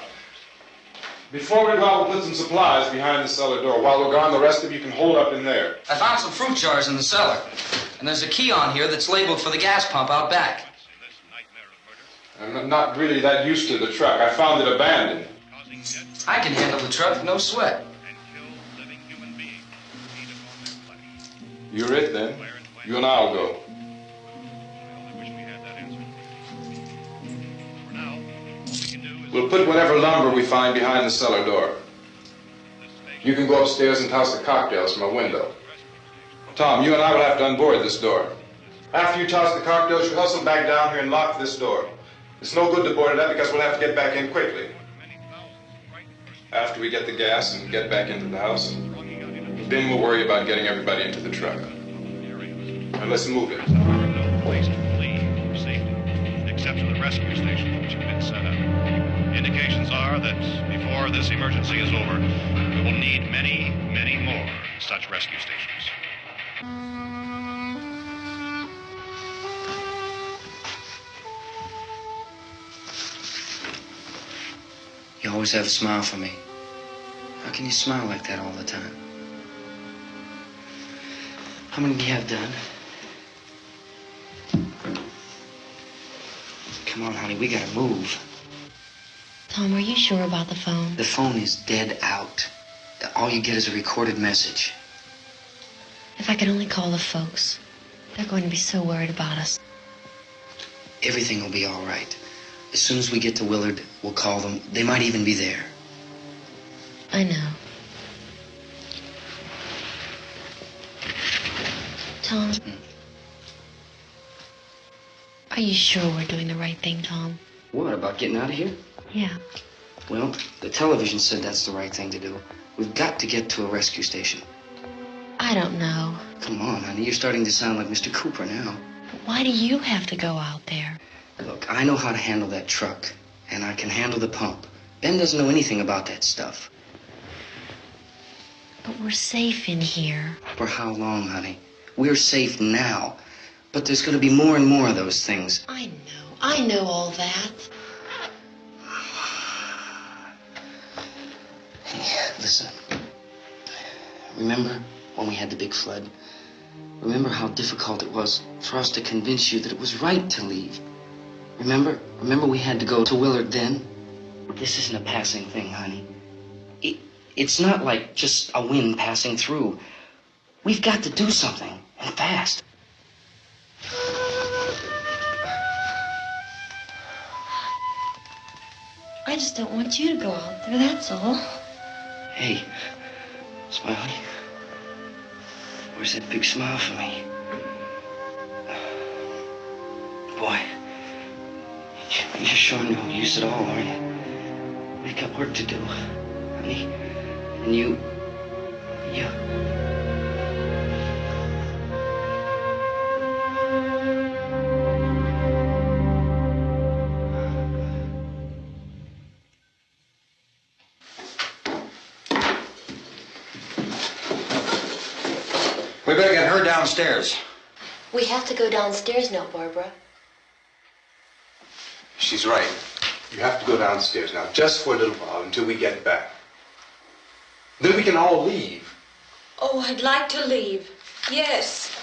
Before we go out, we'll put some supplies behind the cellar door. While we're gone, the rest of you can hold up in there. I found some fruit jars in the cellar. And there's a key on here that's labeled for the gas pump out back. I'm not really that used to the truck. I found it abandoned. I can handle the truck, no sweat. You're it, then. You and I'll go. We'll put whatever lumber we find behind the cellar door. You can go upstairs and toss the cocktails from a window. Tom, you and I will have to unboard this door. After you toss the cocktails, you hustle back down here and lock this door. It's no good to board it up because we'll have to get back in quickly. After we get the gas and get back into the house, then we'll worry about getting everybody into the truck. Now let's move it. No place to flee for safety, except for the rescue stations which have been set up. Indications are that before this emergency is over, we will need many, many more such rescue stations. You always have a smile for me. How can you smile like that all the time? How many do you have done? Come on, honey, we gotta move. Tom, are you sure about the phone? The phone is dead out. All you get is a recorded message. If I could only call the folks. They're going to be so worried about us. Everything will be all right. As soon as we get to Willard, we'll call them. They might even be there. I know. Tom? Are you sure we're doing the right thing, Tom? What, about getting out of here? Yeah. Well, the television said that's the right thing to do. We've got to get to a rescue station. I don't know. Come on, honey, you're starting to sound like Mr. Cooper now. But why do you have to go out there? Look, I know how to handle that truck, and I can handle the pump. Ben doesn't know anything about that stuff. But we're safe in here. For how long, honey? We're safe now. But there's going to be more and more of those things. I know all that. Hey, listen. Remember when we had the big flood? Remember how difficult it was for us to convince you that it was right to leave? Remember? Remember we had to go to Willard then? This isn't a passing thing, honey. It's not like just a wind passing through. We've got to do something, and fast. I just don't want you to go out there, that's all. Hey, Smiley. Where's that big smile for me? Boy, you're sure no use at all, aren't you? We've got work to do, honey. And you... We better get her downstairs. We have to go downstairs now, Barbara. She's right. You have to go downstairs now, just for a little while, until we get back. Then we can all leave. Oh, I'd like to leave. Yes.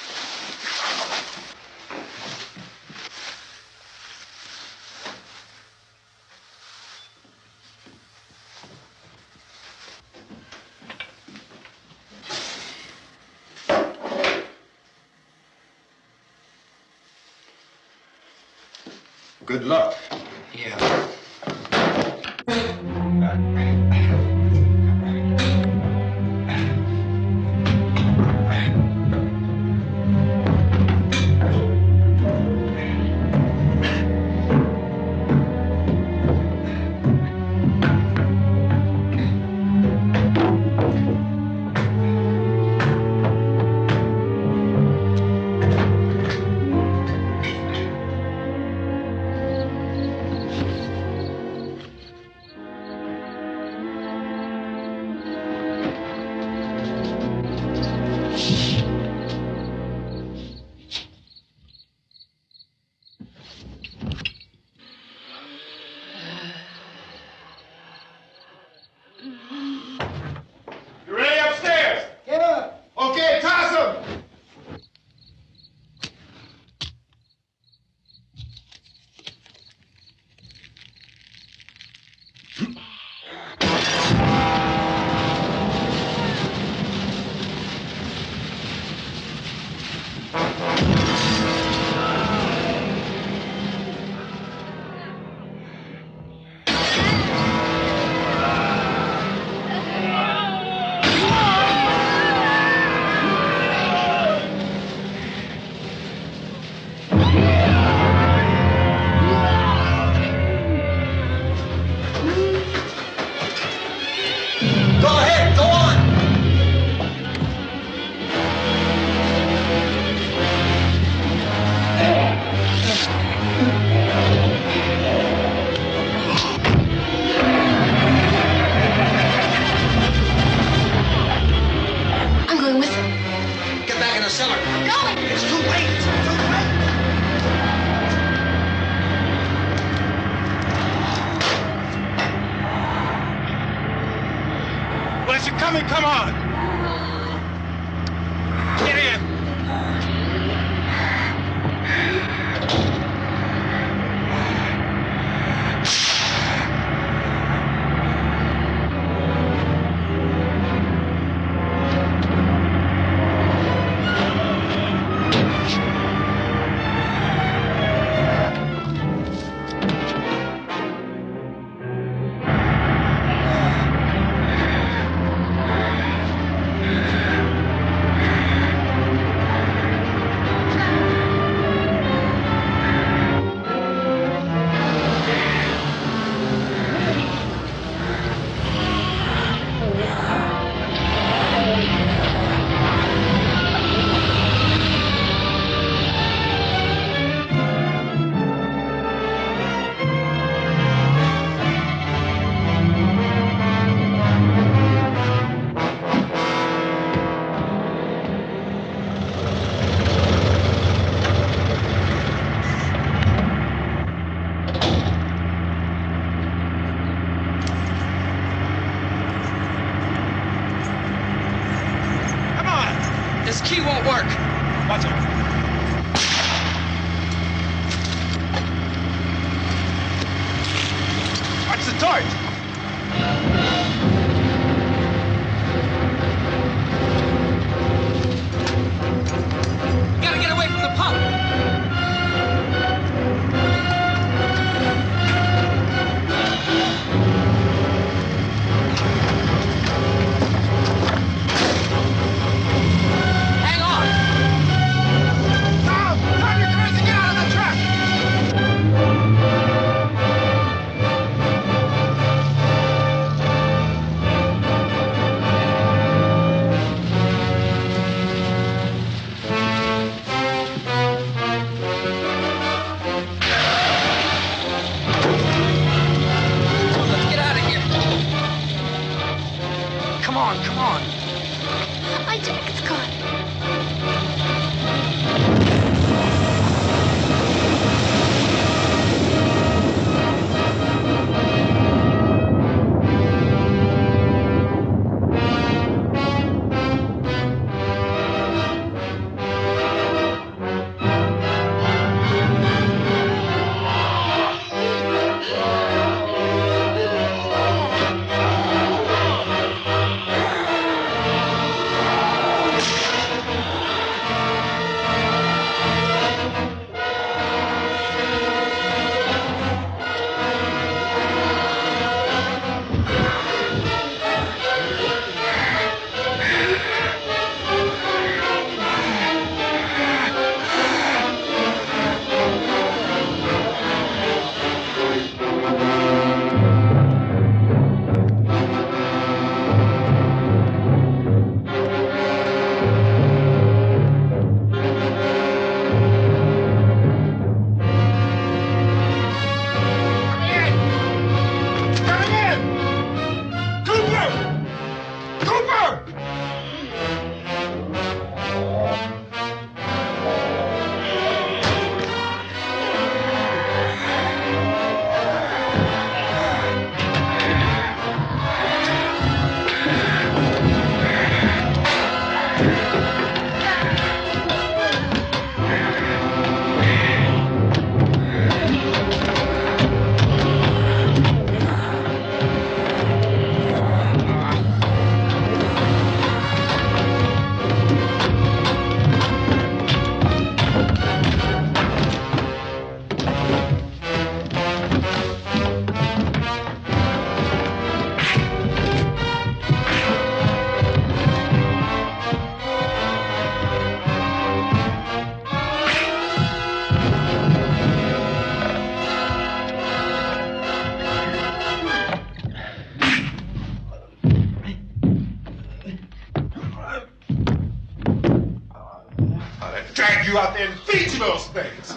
Good luck. Yeah. me, come on! Get in! This key won't work. Watch out. Watch the torch. Gotta get away from the pump. Hang on. Tom! Drive your cars and get out of the truck! Let's get out of here. Come on, come on. My jacket's caught. Drag you out there and feed you those things.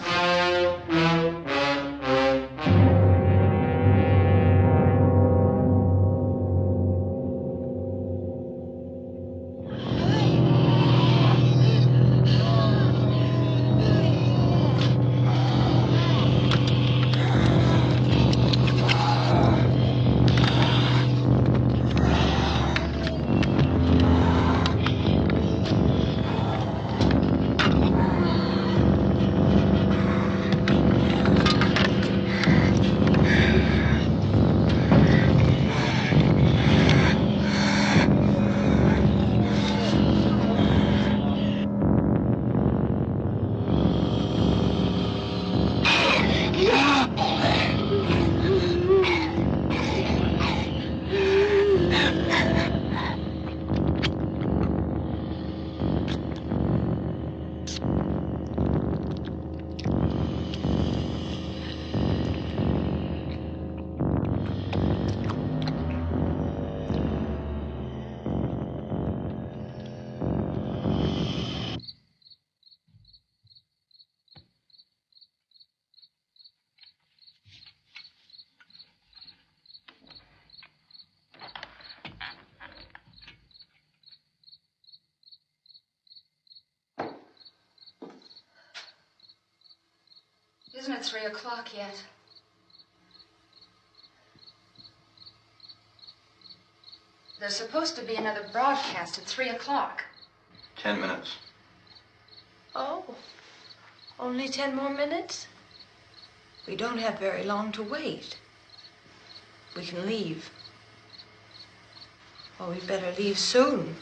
isn't at 3 o'clock yet. There's supposed to be another broadcast at 3 o'clock. 10 minutes. Oh, only 10 more minutes? We don't have very long to wait. We can leave. Well, we'd better leave soon.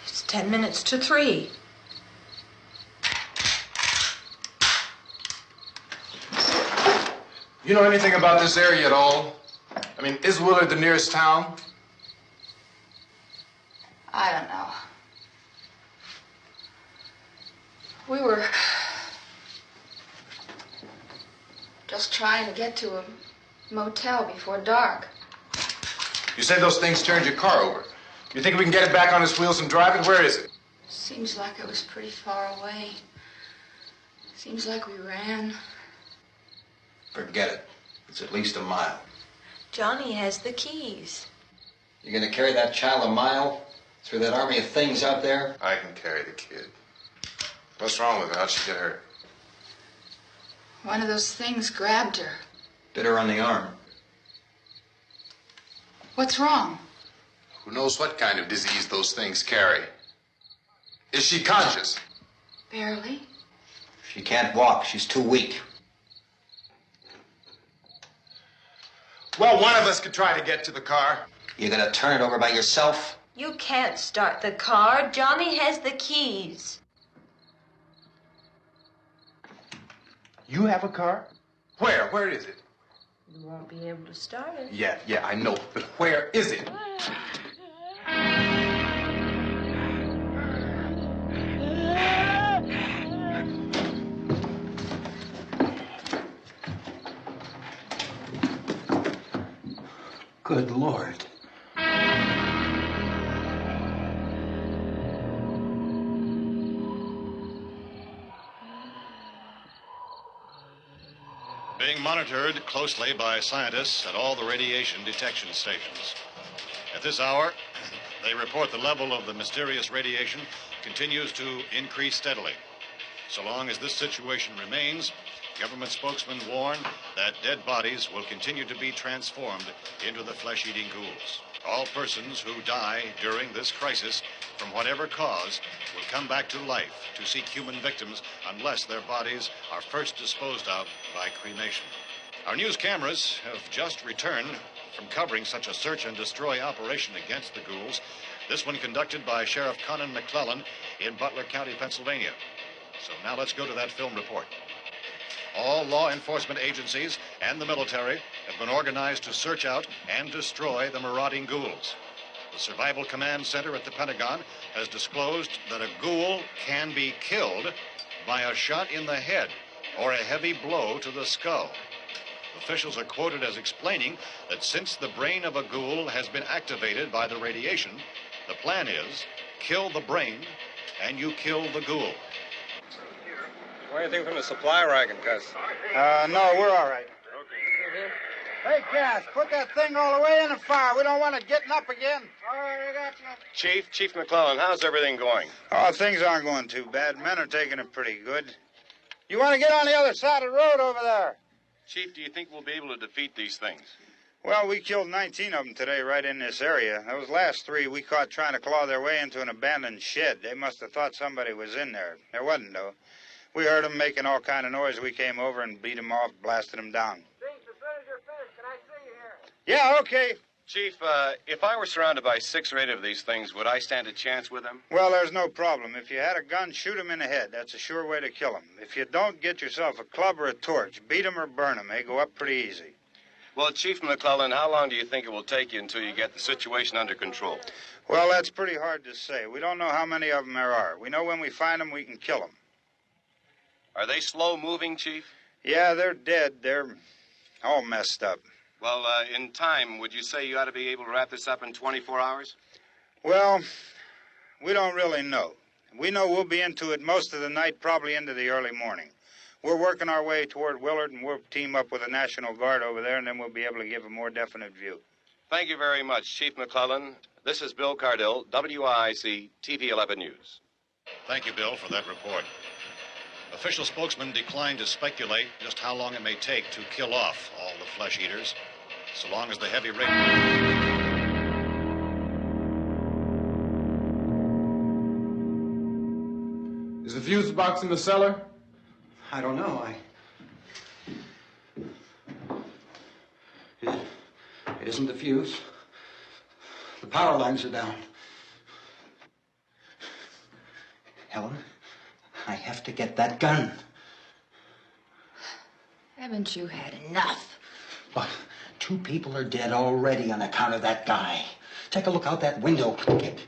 It's 10 minutes to 3. You know anything about this area at all? I mean, is Willard the nearest town? I don't know. We were just trying to get to a motel before dark. You said those things turned your car over. You think we can get it back on its wheels and drive it? Where is it? Seems like it was pretty far away. Seems like we ran. Forget it. It's at least a mile. Johnny has the keys. You're gonna carry that child a mile through that army of things out there? I can carry the kid. What's wrong with her? How'd she get hurt? One of those things grabbed her. Bit her on the arm. What's wrong? Who knows what kind of disease those things carry? Is she conscious? Barely. She can't walk. She's too weak. Well, one of us could try to get to the car. You gonna turn it over by yourself? You can't start the car. Johnny has the keys. You have a car? Where? Where is it? You won't be able to start it. Yeah, I know. But where is it? Good Lord. Being monitored closely by scientists at all the radiation detection stations. At this hour, they report the level of the mysterious radiation continues to increase steadily. So long as this situation remains, government spokesmen warn that dead bodies will continue to be transformed into the flesh-eating ghouls. All persons who die during this crisis, from whatever cause, will come back to life to seek human victims unless their bodies are first disposed of by cremation. Our news cameras have just returned from covering such a search and destroy operation against the ghouls, this one conducted by Sheriff Conan McClellan in Butler County, Pennsylvania. So now let's go to that film report. All law enforcement agencies and the military have been organized to search out and destroy the marauding ghouls. The Survival Command Center at the Pentagon has disclosed that a ghoul can be killed by a shot in the head or a heavy blow to the skull. Officials are quoted as explaining that since the brain of a ghoul has been activated by the radiation, the plan is kill the brain and you kill the ghoul. Want anything from the supply wagon, Cuz? No, we're all right. Hey, Cass, put that thing all the way in the fire. We don't want it getting up again. All right, I got you. Chief McClellan, how's everything going? Oh, things aren't going too bad. Men are taking it pretty good. You want to get on the other side of the road over there? Chief, do you think we'll be able to defeat these things? Well, we killed 19 of them today right in this area. Those last 3 we caught trying to claw their way into an abandoned shed. They must have thought somebody was in there. There wasn't, though. We heard them making all kind of noise. We came over and beat them off, blasted them down. Chief, as soon as you're finished, can I see you here? Yeah, okay. Chief, if I were surrounded by 6 or 8 of these things, would I stand a chance with them? Well, there's no problem. If you had a gun, shoot them in the head. That's a sure way to kill them. If you don't, get yourself a club or a torch. Beat them or burn them. They go up pretty easy. Well, Chief McClellan, how long do you think it will take you until you get the situation under control? Well, that's pretty hard to say. We don't know how many of them there are. We know when we find them, we can kill them. Are they slow-moving, Chief? Yeah, they're dead. They're all messed up. Well, in time, would you say you ought to be able to wrap this up in 24 hours? Well, we don't really know. We know we'll be into it most of the night, probably into the early morning. We're working our way toward Willard, and we'll team up with the National Guard over there, and then we'll be able to give a more definite view. Thank you very much, Chief McClellan. This is Bill Cardill, WIC TV 11 News. Thank you, Bill, for that report. Official spokesman declined to speculate just how long it may take to kill off all the flesh eaters, so long as the heavy rain... Is the fuse box in the cellar? I don't know. It isn't the fuse. The power lines are down. Helen, I have to get that gun. Haven't you had enough? But 2 people are dead already on account of that guy. Take a look out that window, kid.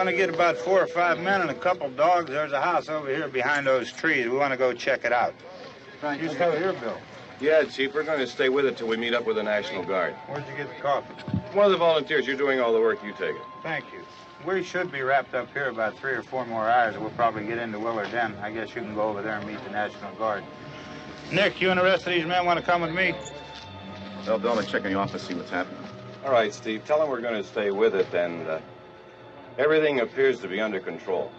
want to get about 4 or 5 men and a couple dogs. There's a house over here behind those trees. We want to go check it out. You stay here, Bill. Yeah, Chief, we're going to stay with it till we meet up with the National Guard. Where'd you get the coffee? One of the volunteers. You're doing all the work. You take it. Thank you. We should be wrapped up here about 3 or 4 more hours. We'll probably get into Willard Den. I guess you can go over there and meet the National Guard. Nick, you and the rest of these men want to come with me? Well, Bill, I'm checking the office, see what's happening. All right, Steve. Tell them we're going to stay with it, and everything appears to be under control.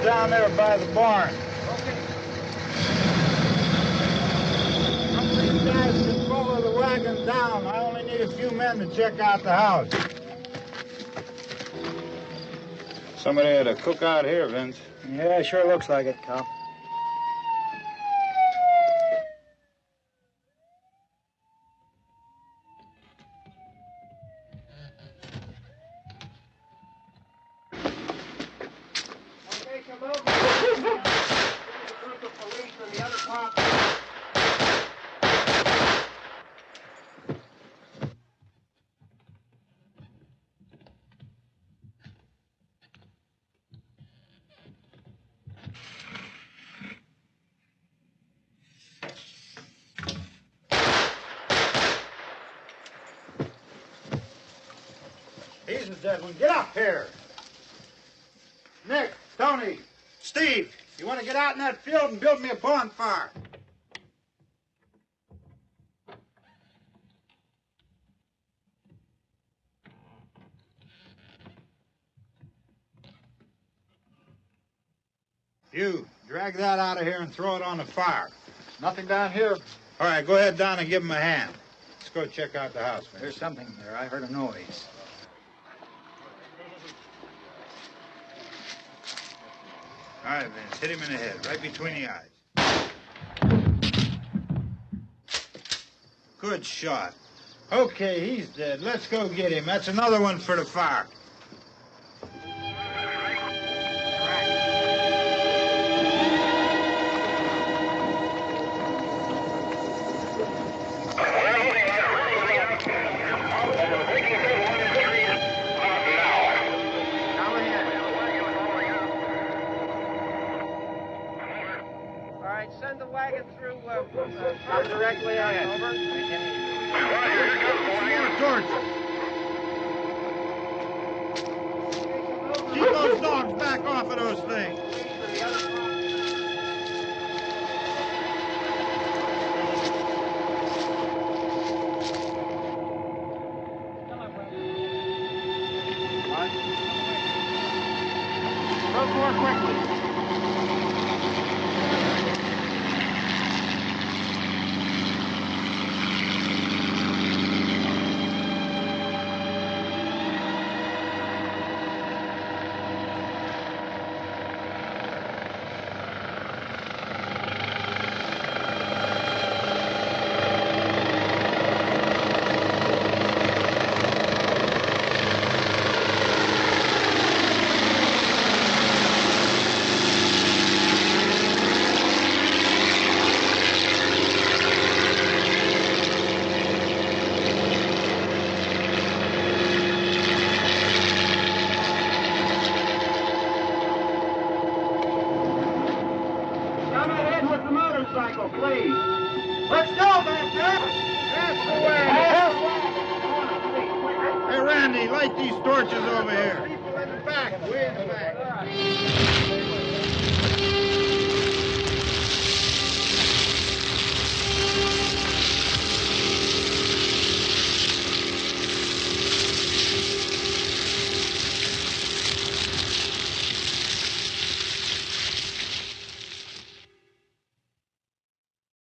Down there by the barn. Some of these guys can follow the wagon down. I only need a few men to check out the house. Somebody had a cookout here, Vince. Yeah, sure looks like it, Cal. He's the dead one. Get up here. Nick, Tony, Steve, you want to get out in that field and build me a bonfire? You, drag that out of here and throw it on the fire. Nothing down here. All right, go ahead down and give him a hand. Let's go check out the house, man. There's something there. I heard a noise. All right, Vince, hit him in the head, right between the eyes. Good shot. Okay, he's dead. Let's go get him. That's another one for the fire. Send the wagon through directly on over. Keep those dogs back off of those things. Go more quickly. Please. Let's go, back there. That's the way. Hey, Randy, light these torches over here. People in the back, way in the back.